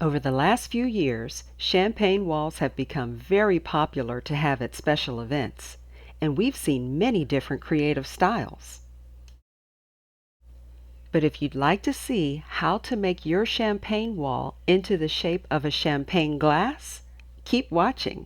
Over the last few years, champagne walls have become very popular to have at special events, and we've seen many different creative styles. But if you'd like to see how to make your champagne wall into the shape of a champagne glass, keep watching.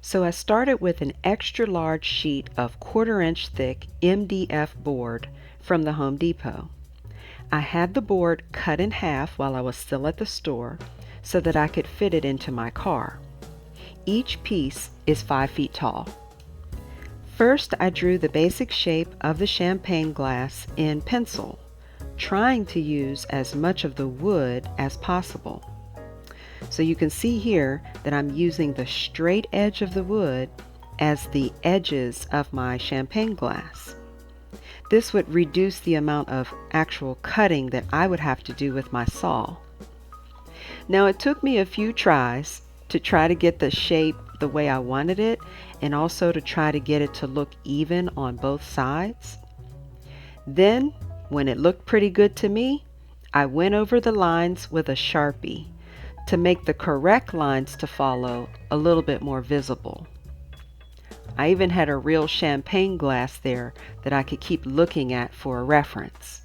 So I started with an extra large sheet of 1/4 inch thick MDF board from the Home Depot. I had the board cut in half while I was still at the store so that I could fit it into my car. Each piece is 5 feet tall. First, I drew the basic shape of the champagne glass in pencil, trying to use as much of the wood as possible. So you can see here that I'm using the straight edge of the wood as the edges of my champagne glass. This would reduce the amount of actual cutting that I would have to do with my saw. Now it took me a few tries to try to get the shape the way I wanted it, and also to try to get it to look even on both sides. Then, when it looked pretty good to me, I went over the lines with a Sharpie to make the correct lines to follow a little bit more visible. I even had a real champagne glass there that I could keep looking at for a reference.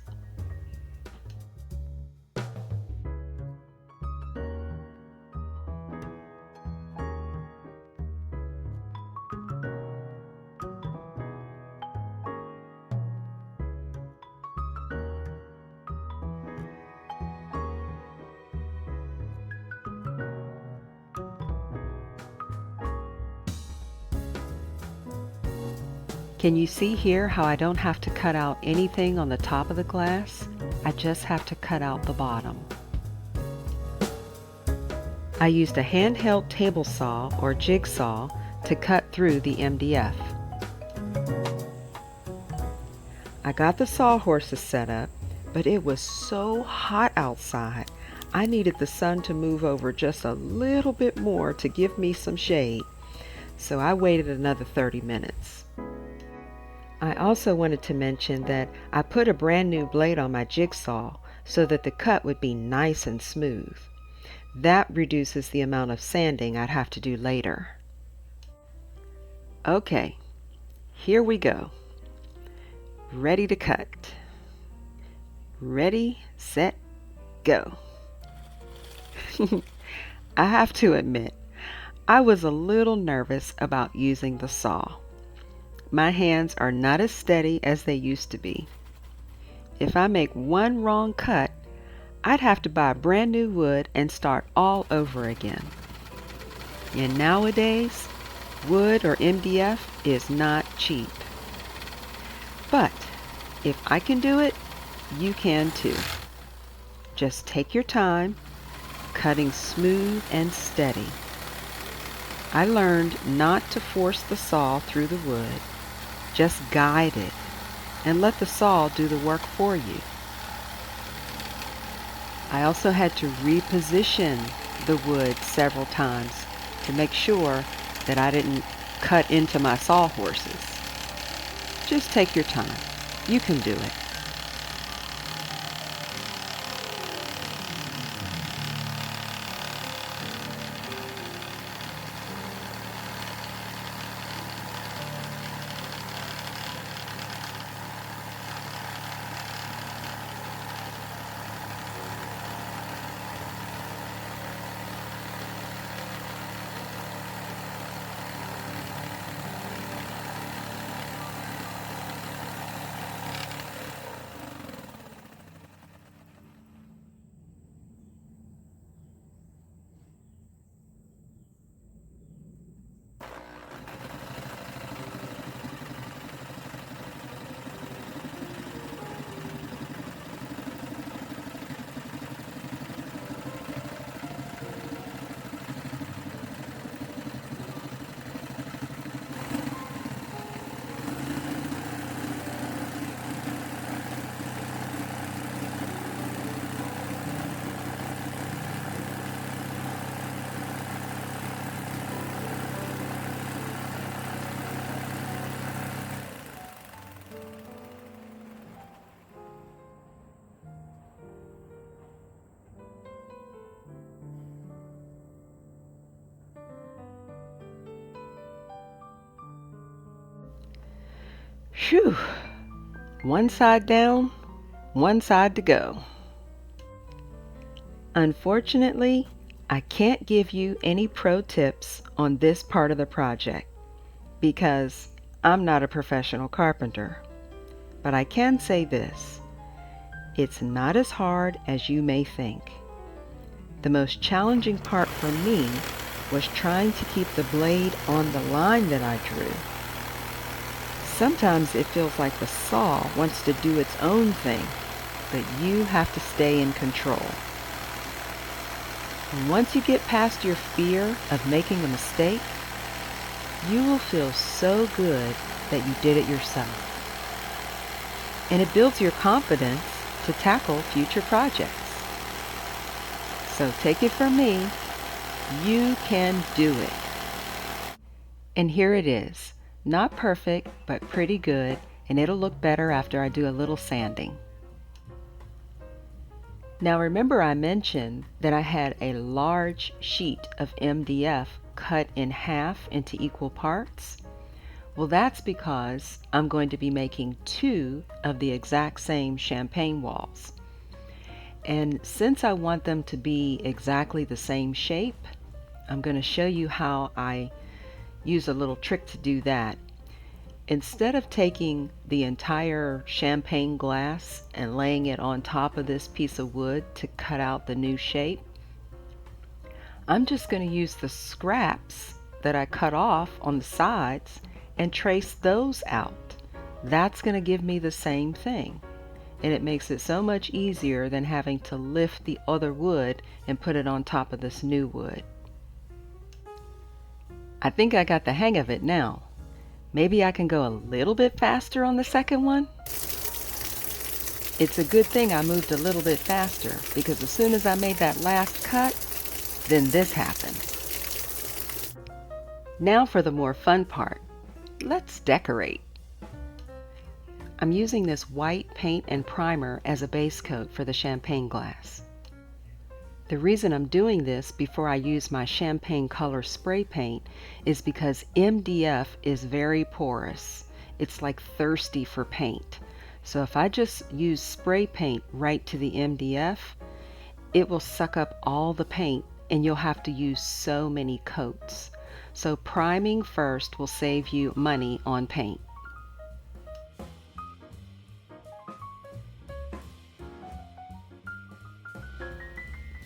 Can you see here how I don't have to cut out anything on the top of the glass? I just have to cut out the bottom. I used a handheld table saw or jigsaw to cut through the MDF. I got the sawhorses set up, but it was so hot outside, I needed the sun to move over just a little bit more to give me some shade, so I waited another 30 minutes. I also wanted to mention that I put a brand new blade on my jigsaw so that the cut would be nice and smooth. That reduces the amount of sanding I'd have to do later. Okay, here we go. Ready to cut. Ready, set, go. I have to admit, I was a little nervous about using the saw. My hands are not as steady as they used to be. If I make one wrong cut, I'd have to buy brand new wood and start all over again. And nowadays, wood or MDF is not cheap. But if I can do it, you can too. Just take your time, cutting smooth and steady. I learned not to force the saw through the wood. Just guide it and let the saw do the work for you. I also had to reposition the wood several times to make sure that I didn't cut into my sawhorses. Just take your time. You can do it. Whew! One side down, one side to go. Unfortunately, I can't give you any pro tips on this part of the project because I'm not a professional carpenter. But I can say this: it's not as hard as you may think. The most challenging part for me was trying to keep the blade on the line that I drew. Sometimes it feels like the saw wants to do its own thing, but you have to stay in control. And once you get past your fear of making a mistake, you will feel so good that you did it yourself. And it builds your confidence to tackle future projects. So take it from me, you can do it. And here it is. Not perfect, but pretty good, and it'll look better after I do a little sanding. Now remember I mentioned that I had a large sheet of MDF cut in half into equal parts? Well, that's because I'm going to be making 2 of the exact same champagne walls. And since I want them to be exactly the same shape, I'm going to show you how I use a little trick to do that. Instead of taking the entire champagne glass and laying it on top of this piece of wood to cut out the new shape, I'm just going to use the scraps that I cut off on the sides and trace those out. That's going to give me the same thing, and it makes it so much easier than having to lift the other wood and put it on top of this new wood. I think I got the hang of it now. Maybe I can go a little bit faster on the second one? It's a good thing I moved a little bit faster, because as soon as I made that last cut, then this happened. Now for the more fun part. Let's decorate. I'm using this white paint and primer as a base coat for the champagne glass. The reason I'm doing this before I use my champagne color spray paint is because MDF is very porous. It's like thirsty for paint. So if I just use spray paint right to the MDF, it will suck up all the paint and you'll have to use so many coats. So priming first will save you money on paint.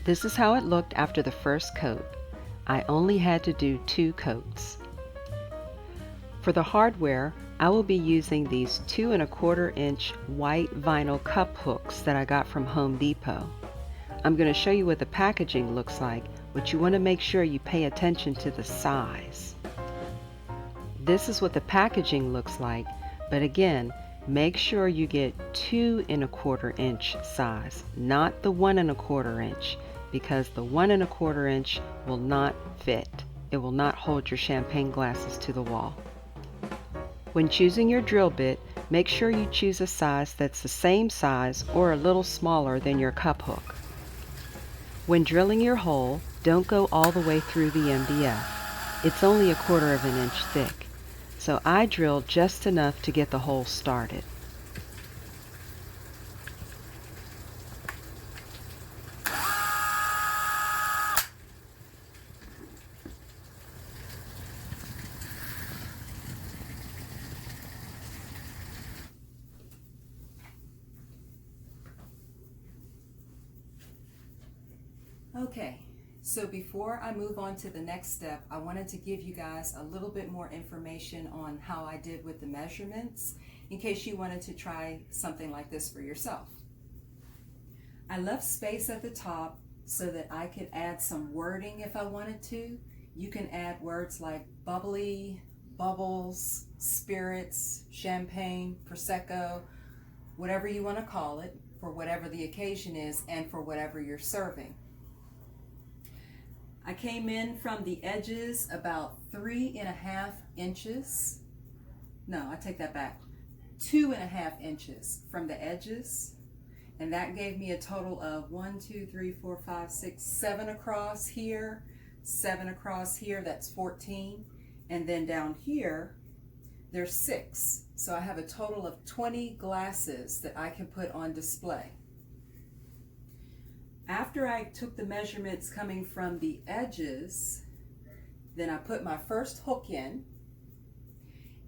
This is how it looked after the first coat. I only had to do 2 coats. For the hardware, I will be using these 2 1/4 inch white vinyl cup hooks that I got from Home Depot. I'm going to show you what the packaging looks like, but you want to make sure you pay attention to the size. This is what the packaging looks like, but again, make sure you get 2 1/4 inch size, not the 1 1/4 inch. Because the 1 1/4 inch will not fit. It will not hold your champagne glasses to the wall. When choosing your drill bit, make sure you choose a size that's the same size or a little smaller than your cup hook. When drilling your hole, don't go all the way through the MDF. It's only 1/4 inch thick, so I drilled just enough to get the hole started. Okay, so before I move on to the next step, I wanted to give you guys a little bit more information on how I did with the measurements in case you wanted to try something like this for yourself. I left space at the top so that I could add some wording if I wanted to. You can add words like bubbly, bubbles, spirits, champagne, prosecco, whatever you want to call it, for whatever the occasion is and for whatever you're serving. I came in from the edges about 3.5 inches. No, I take that back. 2.5 inches from the edges. And that gave me a total of 1, 2, 3, 4, 5, 6, 7 across here, 7 across here, that's 14. And then down here, there's 6. So I have a total of 20 glasses that I can put on display. After I took the measurements coming from the edges, then I put my first hook in,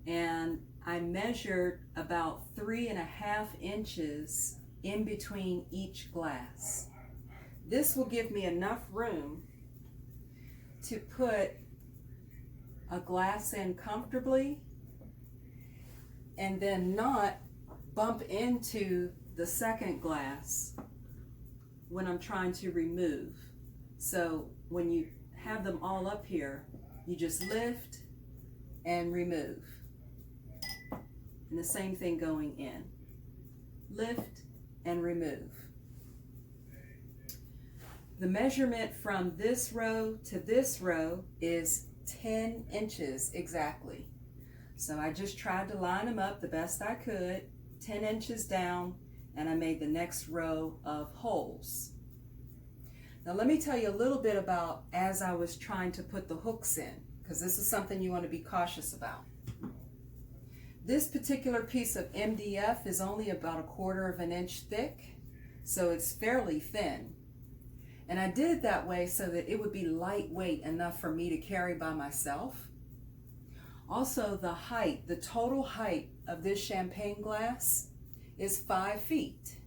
and I measured about 3.5 inches in between each glass. This will give me enough room to put a glass in comfortably and then not bump into the second glass when I'm trying to remove. So when you have them all up here, you just lift and remove. And the same thing going in. Lift and remove. The measurement from this row to this row is 10 inches exactly. So I just tried to line them up the best I could, 10 inches down, and I made the next row of holes. Now let me tell you a little bit about as I was trying to put the hooks in, because this is something you want to be cautious about. This particular piece of MDF is only about 1/4 of an inch thick, so it's fairly thin. And I did it that way so that it would be lightweight enough for me to carry by myself. Also, the height, the total height of this champagne glass is 5 feet.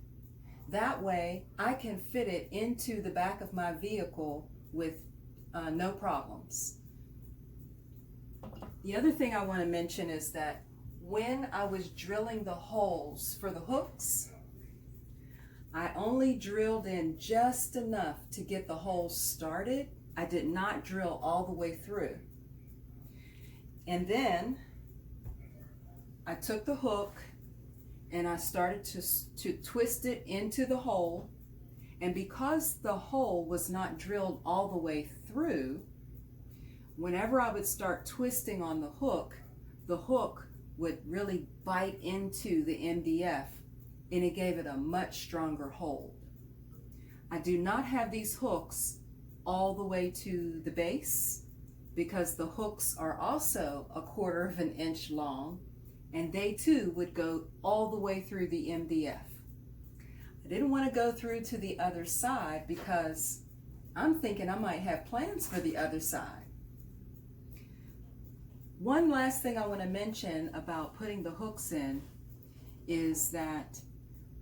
That way, I can fit it into the back of my vehicle with no problems. The other thing I want to mention is that when I was drilling the holes for the hooks, I only drilled in just enough to get the holes started. I did not drill all the way through. And then I took the hook and I started to twist it into the hole. And because the hole was not drilled all the way through, whenever I would start twisting on the hook would really bite into the MDF, and it gave it a much stronger hold. I do not have these hooks all the way to the base because the hooks are also 1/4 of an inch long, and they too would go all the way through the MDF. I didn't want to go through to the other side because I'm thinking I might have plans for the other side. One last thing I want to mention about putting the hooks in is that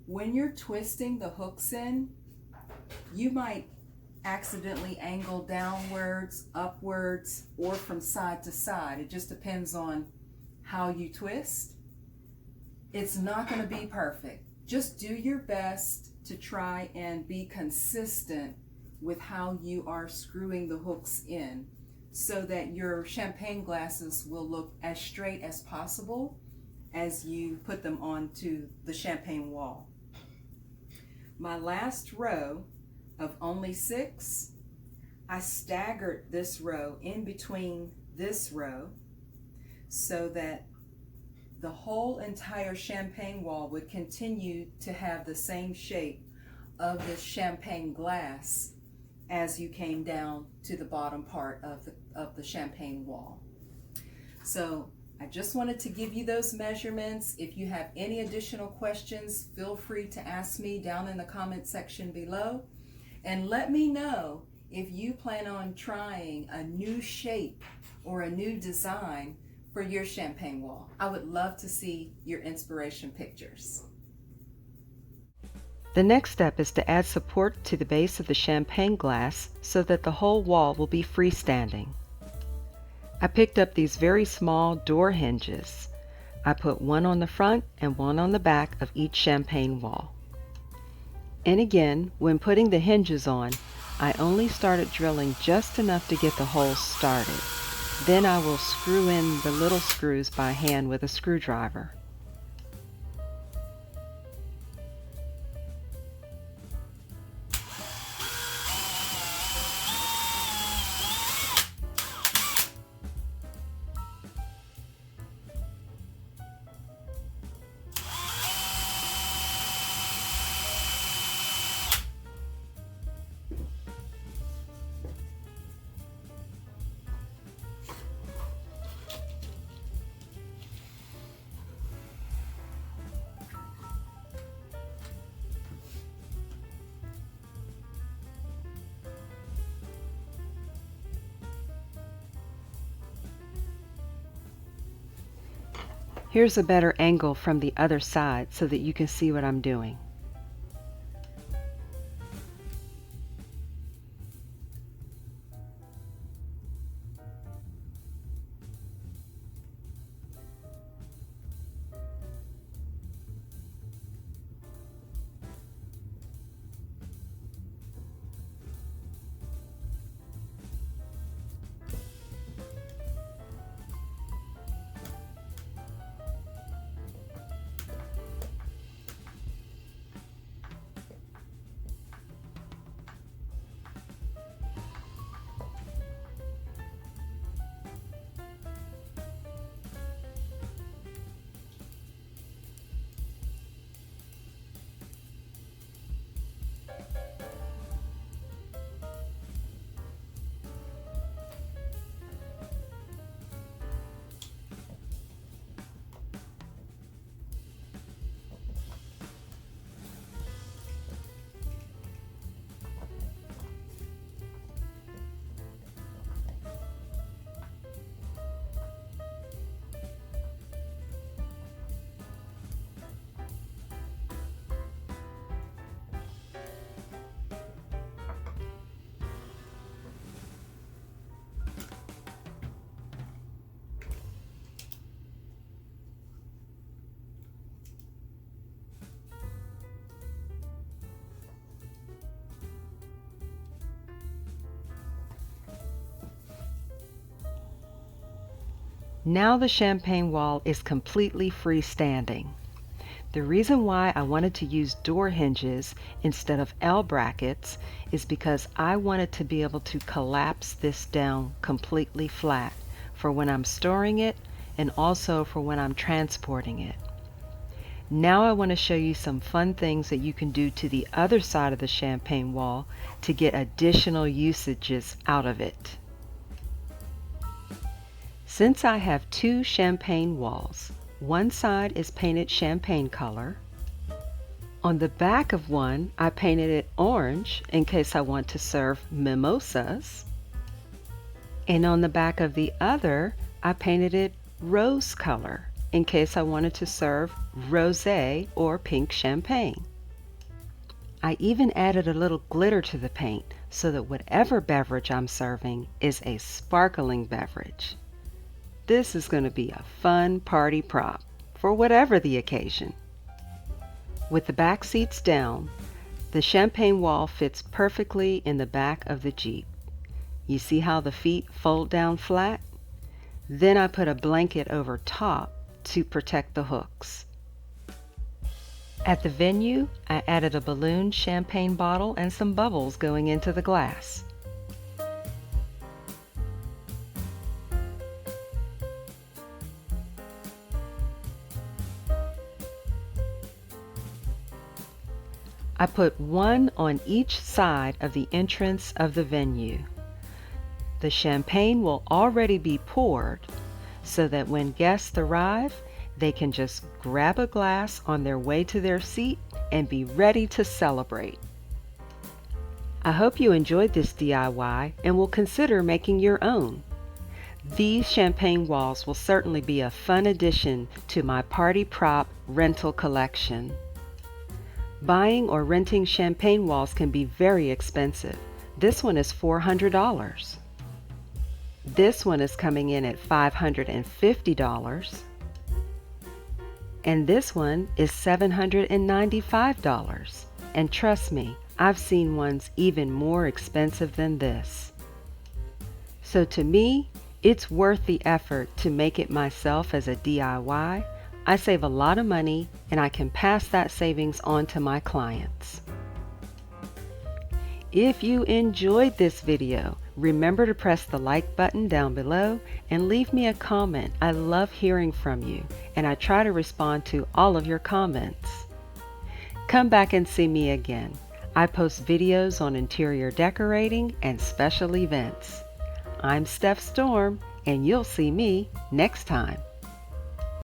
when you're twisting the hooks in, you might accidentally angle downwards, upwards, or from side to side. It just depends on how you twist. It's not going to be perfect. Just do your best to try and be consistent with how you are screwing the hooks in so that your champagne glasses will look as straight as possible as you put them onto the champagne wall. My last row of only 6, I staggered this row in between this row so that the whole entire champagne wall would continue to have the same shape of the champagne glass as you came down to the bottom part of the champagne wall. So I just wanted to give you those measurements. If you have any additional questions, feel free to ask me down in the comment section below. And let me know if you plan on trying a new shape or a new design for your champagne wall. I would love to see your inspiration pictures. The next step is to add support to the base of the champagne glass so that the whole wall will be freestanding. I picked up these very small door hinges. I put one on the front and one on the back of each champagne wall. And again, when putting the hinges on, I only started drilling just enough to get the holes started. Then I will screw in the little screws by hand with a screwdriver. Here's a better angle from the other side so that you can see what I'm doing. Now the champagne wall is completely freestanding. The reason why I wanted to use door hinges instead of L brackets is because I wanted to be able to collapse this down completely flat for when I'm storing it and also for when I'm transporting it. Now I want to show you some fun things that you can do to the other side of the champagne wall to get additional usages out of it. Since I have two champagne walls, one side is painted champagne color. On the back of one, I painted it orange in case I want to serve mimosas. And on the back of the other, I painted it rose color in case I wanted to serve rosé or pink champagne. I even added a little glitter to the paint so that whatever beverage I'm serving is a sparkling beverage. This is going to be a fun party prop for whatever the occasion. With the back seats down, the champagne wall fits perfectly in the back of the Jeep. You see how the feet fold down flat? Then I put a blanket over top to protect the hooks. At the venue, I added a balloon champagne bottle and some bubbles going into the glass. I put one on each side of the entrance of the venue. The champagne will already be poured so that when guests arrive, they can just grab a glass on their way to their seat and be ready to celebrate. I hope you enjoyed this DIY and will consider making your own. These champagne walls will certainly be a fun addition to my party prop rental collection. Buying or renting champagne walls can be very expensive. This one is $400. This one is coming in at $550. And this one is $795. And trust me, I've seen ones even more expensive than this. So to me, it's worth the effort to make it myself as a DIY. I save a lot of money and I can pass that savings on to my clients. If you enjoyed this video, remember to press the like button down below and leave me a comment. I love hearing from you and I try to respond to all of your comments. Come back and see me again. I post videos on interior decorating and special events. I'm Steph Storm and you'll see me next time.